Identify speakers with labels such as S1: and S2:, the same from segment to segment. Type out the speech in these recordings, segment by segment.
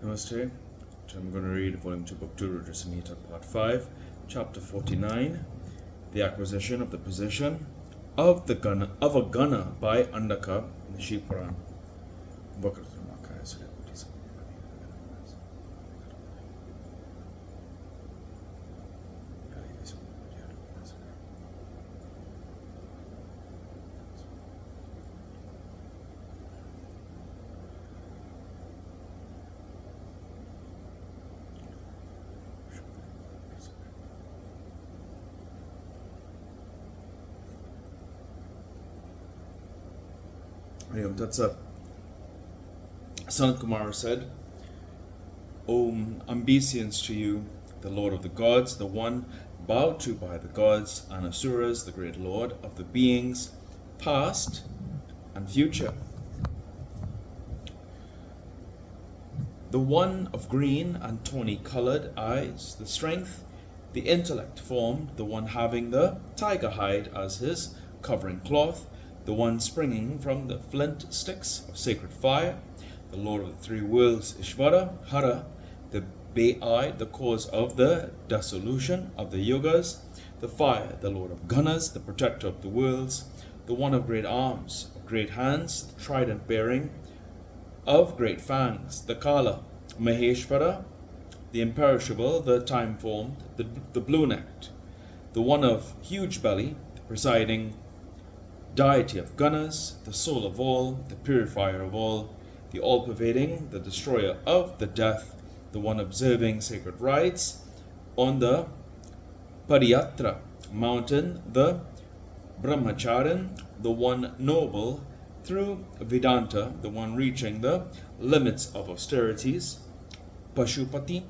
S1: Namaste. I'm going to read Volume 2, Book 2, Rudra Samhita, Part 5, Chapter 49, the acquisition of the position of a Gana by Andaka in the Shiva Puran. That's up. Sanat Kumara said, Om obeisance to you, the Lord of the gods, the one bowed to by the gods and asuras, the great Lord of the beings, past and future. The one of green and tawny-colored eyes, the strength, the intellect formed, the one having the tiger hide as his covering cloth, the one springing from the flint sticks of sacred fire, the Lord of the three worlds, Ishvara, Hara, the bay-eyed, the cause of the dissolution of the yogas, the fire, the Lord of Ganas, the protector of the worlds, the one of great arms, of great hands, the trident bearing, of great fangs, the Kala, Maheshvara, the imperishable, the time-formed, the blue-necked, the one of huge belly, the presiding deity of Ganas, the soul of all, the purifier of all, the all-pervading, the destroyer of the death, the one observing sacred rites on the Padiyatra mountain, the Brahmacharin, the one noble through Vedanta, the one reaching the limits of austerities, Pashupati,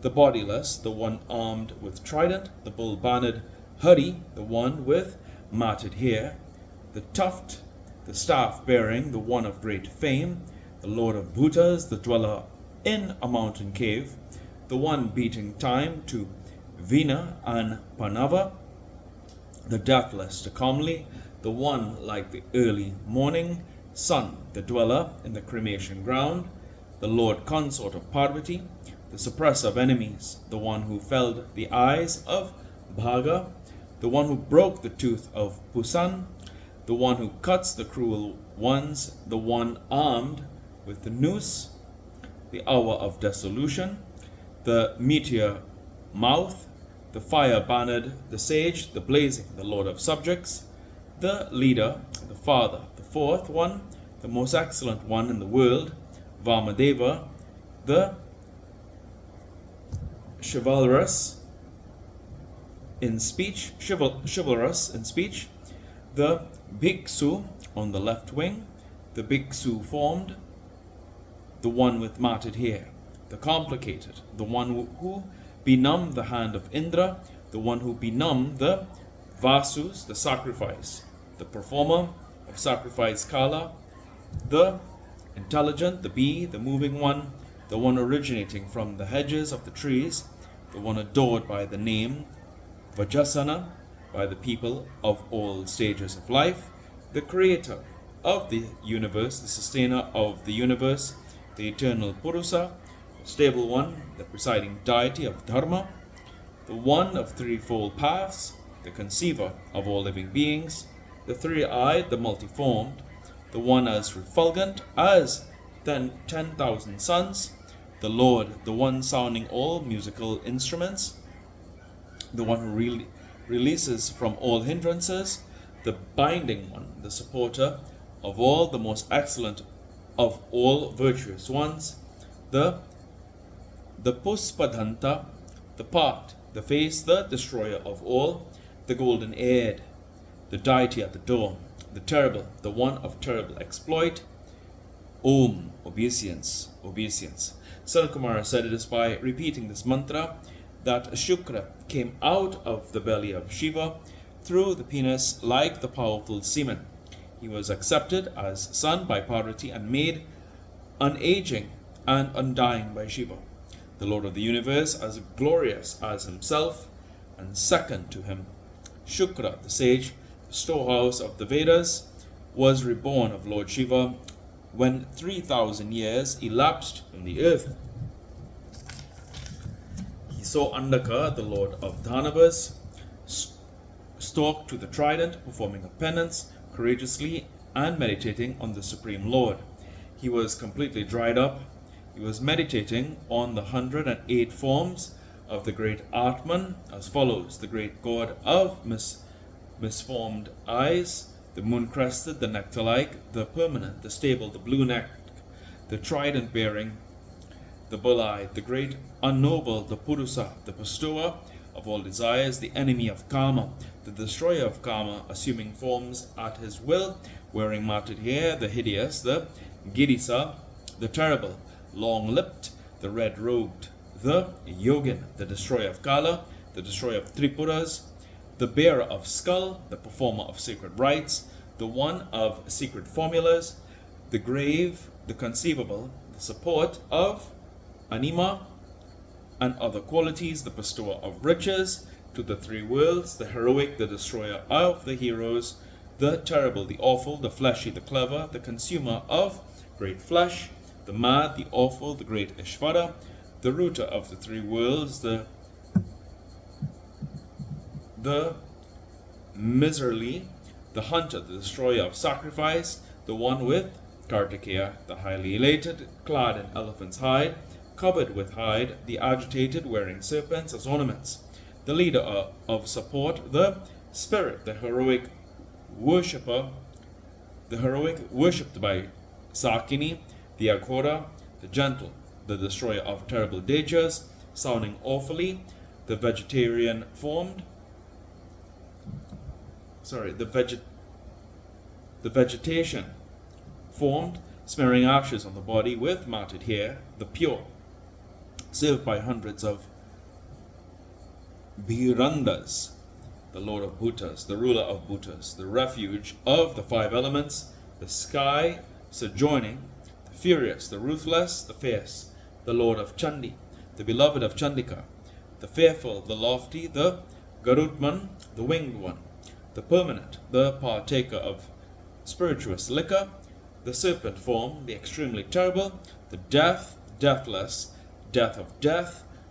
S1: the bodiless, the one armed with trident, the bull-bannered Hari, the one with matted hair, the tuft, the staff-bearing, the one of great fame, the Lord of Bhutas, the dweller in a mountain cave, the one beating time to Vina and Panava, the deathless to comely, the one like the early morning sun, the dweller in the cremation ground, the Lord consort of Parvati, the suppressor of enemies, the one who felled the eyes of Bhaga, the one who broke the tooth of Pusan, the one who cuts the cruel ones, the one armed with the noose, the hour of dissolution, the meteor mouth, the fire bannered, the sage, the blazing, the lord of subjects, the leader, the father, the fourth one, the most excellent one in the world, Vamadeva, the chivalrous in speech, the bhiksu on the left wing, the bhiksu formed, the one with matted hair, the complicated, the one who benumbed the hand of Indra, the one who benumbed the vasus, the sacrifice, the performer of sacrifice Kala, the intelligent, the bee, the moving one, the one originating from the hedges of the trees, the one adored by the name Vajasana, by the people of all stages of life, the creator of the universe, the sustainer of the universe, the eternal Purusa, the stable one, the presiding deity of Dharma, the one of threefold paths, the conceiver of all living beings, the three-eyed, the multiformed, the one as refulgent as 10,000 suns, the Lord, the one sounding all musical instruments, the one who releases from all hindrances, the binding one, the supporter of all, the most excellent of all virtuous ones, the Puspadhanta, the part, the face, the destroyer of all, the golden aired, the deity at the door, the terrible, the one of terrible exploit. Om, obeisance, obeisance. Sanat Kumara said it is by repeating this mantra that Shukra came out of the belly of Shiva through the penis like the powerful semen. He was accepted as son by Parvati and made unaging and undying by Shiva, the Lord of the universe, as glorious as himself and second to him. Shukra, the sage, the storehouse of the Vedas, was reborn of Lord Shiva when 3,000 years elapsed from the earth. He saw Andaka, the lord of Dhanavas, stalk to the trident, performing a penance, courageously and meditating on the Supreme Lord. He was completely dried up. He was meditating on the 108 forms of the great Atman as follows: the great god of misformed eyes, the moon-crested, the nectar-like, the permanent, the stable, the blue-necked, the trident-bearing, the bull-eyed, the great unknoble, the Purusa, the bestower of all desires, the enemy of Kama, the destroyer of Kama, assuming forms at his will, wearing matted hair, the hideous, the Girisa, the terrible, long-lipped, the red-robed, the Yogin, the destroyer of Kala, the destroyer of Tripuras, the bearer of skull, the performer of sacred rites, the one of secret formulas, the grave, the conceivable, the support of anima and other qualities, the bestower of riches to the three worlds, the heroic, the destroyer of the heroes, the terrible, the awful, the fleshy, the clever, the consumer of great flesh, the mad, the awful, the great Ishvara, the rooter of the three worlds, the miserly, the hunter, the destroyer of sacrifice, the one with Kartikeya, the highly elated, clad in elephant's hide, covered with hide, the agitated, wearing serpents as ornaments, the leader of support, the spirit, the heroic worshipper, the heroic worshipped by Sakini, the Aghora, the gentle, the destroyer of terrible dangers, sounding awfully, the vegetarian formed, the vegetation formed, smearing ashes on the body with matted hair, the pure, served by hundreds of Bhirandas, the lord of Bhutas, the ruler of Bhutas, the refuge of the five elements, the sky sojourning, the furious, the ruthless, the fierce, the lord of Chandi, the beloved of Chandika, the fearful, the lofty, the Garutman, the winged one, the permanent, the partaker of spirituous liquor, the serpent form, the extremely terrible, the deathless, death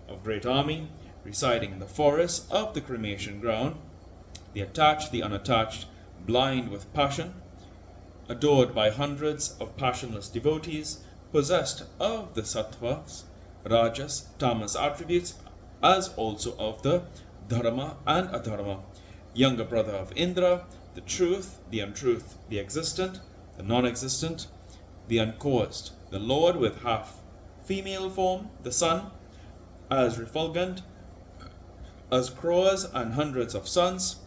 S1: of great army, residing in the forest of the cremation ground, the attached, the unattached, blind with passion, adored by hundreds of passionless devotees, possessed of the sattvas, rajas, tamas attributes, as also of the dharma and adharma, younger brother of Indra, the truth, the untruth, the existent, the non-existent, the uncaused, the Lord with half female form, the sun, as refulgent as crows and hundreds of suns,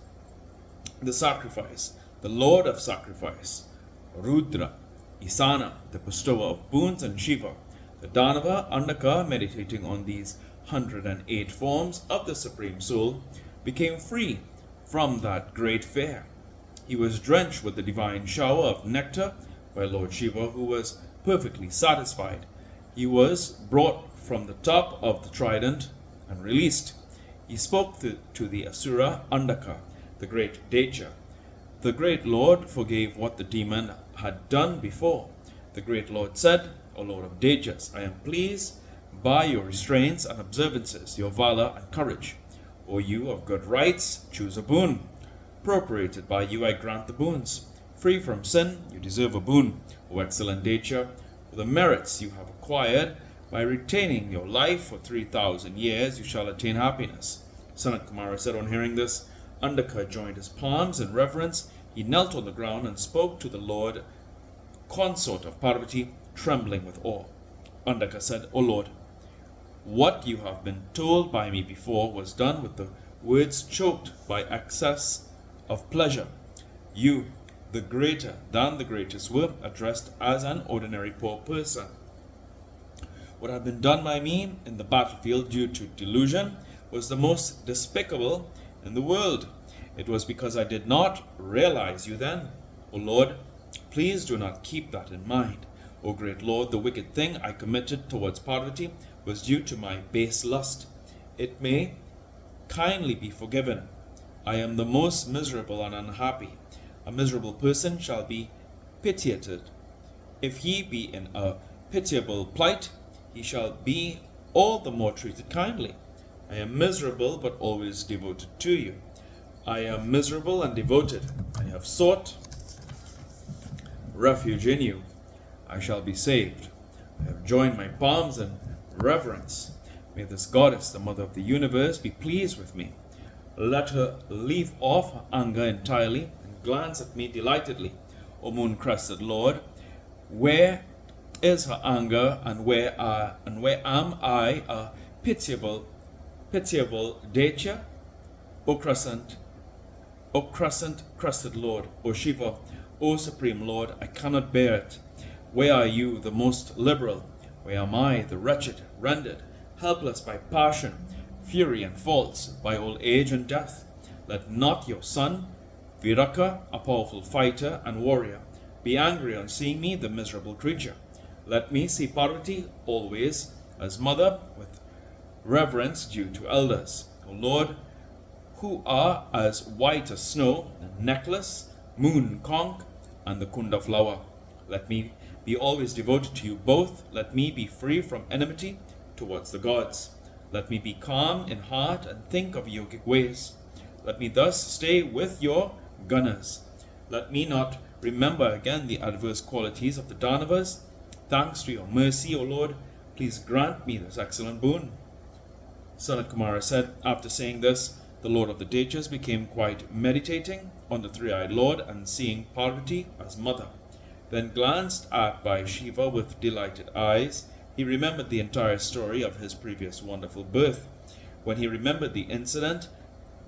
S1: the sacrifice, the Lord of sacrifice, Rudra, Isana, the bestower of boons, and Shiva, the Dhanava, Andaka, meditating on these 108 forms of the Supreme Soul, became free from that great fear. He was drenched with the divine shower of nectar by Lord Shiva, who was perfectly satisfied. He was brought from the top of the trident and released. He spoke to the Asura Andaka, the great Daitya. The great Lord forgave what the demon had done before. The great Lord said, O Lord of Daityas, I am pleased by your restraints and observances, your valor and courage. O you of good rights, choose a boon. Appropriated by you, I grant the boons. Free from sin, you deserve a boon, O excellent Daitya, for the merits you have acquired. By retaining your life for 3,000 years, you shall attain happiness. Sanat Kumara said on hearing this, Andaka joined his palms in reverence. He knelt on the ground and spoke to the Lord, consort of Parvati, trembling with awe. Andaka said, O Lord, what you have been told by me before was done with the words choked by excess of pleasure. You, the greater than the greatest, were addressed as an ordinary poor person. What had been done by me in the battlefield due to delusion was the most despicable in the world. It was because I did not realize you then. O Lord, please do not keep that in mind. O great Lord, the wicked thing I committed towards Parvati was due to my base lust. It may kindly be forgiven. I am the most miserable and unhappy. A miserable person shall be pitiated. If he be in a pitiable plight, he shall be all the more treated kindly. I am miserable but always devoted to you. I am miserable and devoted. I have sought refuge in you. I shall be saved. I have joined my palms in reverence. May this goddess, the mother of the universe, be pleased with me. Let her leave off her anger entirely and glance at me delightedly. O moon-crested Lord, where is her anger, and where am I a pitiable Dacia? O crescent-crested Lord, O Shiva, O Supreme Lord, I cannot bear it. Where are you, the most liberal? Where am I, the wretched, rendered, helpless by passion, fury, and faults, by old age and death? Let not your son, Viraka, a powerful fighter and warrior, be angry on seeing me, the miserable creature. Let me see Parvati always as mother, with reverence due to elders. O Lord, who are as white as snow, the necklace, moon conch, and the kunda flower. Let me be always devoted to you both. Let me be free from enmity towards the gods. Let me be calm in heart and think of yogic ways. Let me thus stay with your gunners. Let me not remember again the adverse qualities of the Danavas. Thanks to your mercy, O Lord, please grant me this excellent boon. Sanat Kumara said, after saying this, the Lord of the Dechas became quite meditating on the three-eyed Lord and seeing Parvati as mother. Then glanced at by Shiva with delighted eyes. He remembered the entire story of his previous wonderful birth. When he remembered the incident,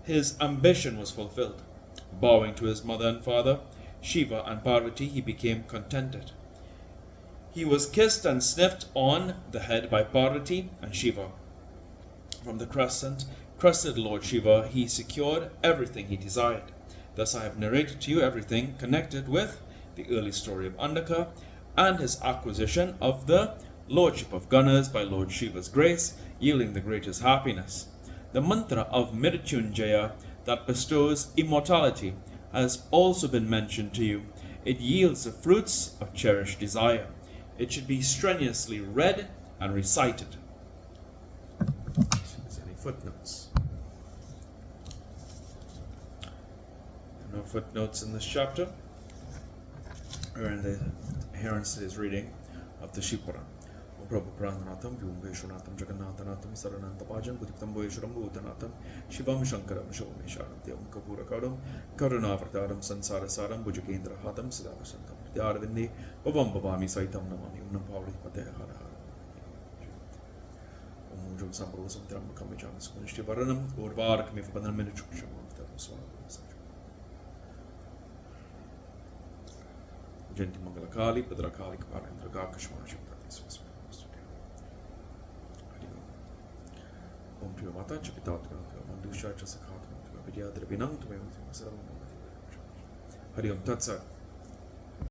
S1: his ambition was fulfilled. Bowing to his mother and father, Shiva and Parvati, he became contented. He was kissed and sniffed on the head by Parvati and Shiva. From the crested Lord Shiva, he secured everything he desired. Thus I have narrated to you everything connected with the early story of Andaka and his acquisition of the Lordship of Gunners by Lord Shiva's grace, yielding the greatest happiness. The mantra of Mrityunjaya that bestows immortality has also been mentioned to you. It yields the fruits of cherished desire. It should be strenuously read and recited. Any footnotes? No footnotes in this chapter. We're in the today's reading of the Shiva Puran. Prabhu Prananatam, Vyumveshwanatam, Jagannatanatam, Saranantapajam, Buddhitam Boyeshuram, Bhutanatam, Shivam Shankaram, Shomesharam, Devam Kapurakadam, Karunavartaram, Sansarasaram, Bhujakendra Hatam, Siddhavasantam, Dhyarvindi, Bhavam Bhavami Saitam Namami, Unam Pavli Pate Hara. Om Jum Sambrosam Tramakam Jamas Kunishti Varanam, Urvarakmi Fabanam Minichuksham, Swam. Jenti Mangalakali, Padrakali, Kaparendra Gakashmash. Om Priya Mata Chapitat Mandusha Chasakhat Vidya Dravinam Hari Om Tatsat.